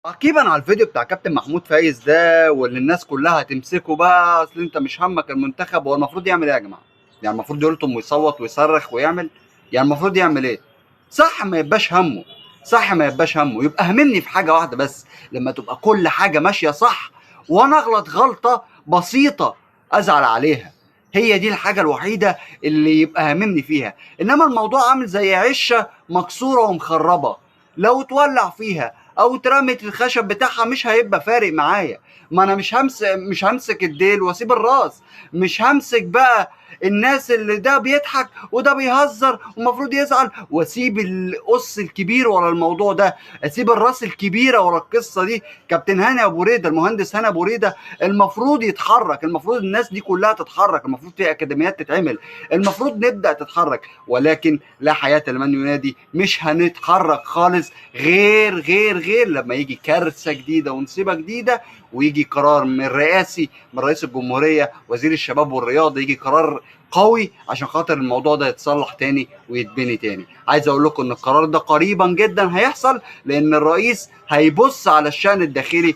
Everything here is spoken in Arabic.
تعقيبا على الفيديو بتاع كابتن محمود فايز ده، واللي الناس كلها هتمسكه بقى اصل انت مش همك المنتخب. هو المفروض يعمل ايه يا جماعه؟ يعني المفروض يلطم ويصوت ويصرخ ويعمل، يعني المفروض يعمل ايه؟ صح ما يبقاش همه، صح ما يبقاش همه. يبقى همني في حاجه واحده بس، لما تبقى كل حاجه ماشيه صح وانا اغلط غلطه بسيطه ازعل عليها. هي دي الحاجه الوحيده اللي يبقى هممني فيها. انما الموضوع عامل زي عشه مكسوره ومخربه، لو تولع فيها او اترمت الخشب بتاعها مش هيبقى فارق معايا. ما انا مش همسك الديل واسيب الراس. مش همسك بقى الناس اللي ده بيضحك وده بيهزر ومفروض يزعل واسيب القص الكبير ورا الموضوع ده، اسيب الراس الكبيره ورا القصه دي. كابتن هاني ابو ريده، المهندس هاني ابو ريده، المفروض يتحرك، المفروض الناس دي كلها تتحرك، المفروض في اكاديميات تتعمل، المفروض نبدا تتحرك. ولكن لا حياه لمن ينادي، مش هنتحرك خالص غير لما يجي كارثه جديده ونصيبه جديده، ويجي قرار من رئاسي، من رئيس الجمهوريه، وزير الشباب والرياضه، يجي قرار قوي عشان خاطر الموضوع ده يتصلح تاني ويتبني تاني. عايز اقول لكم ان القرار ده قريبا جدا هيحصل، لان الرئيس هيبص على الشأن الداخلي.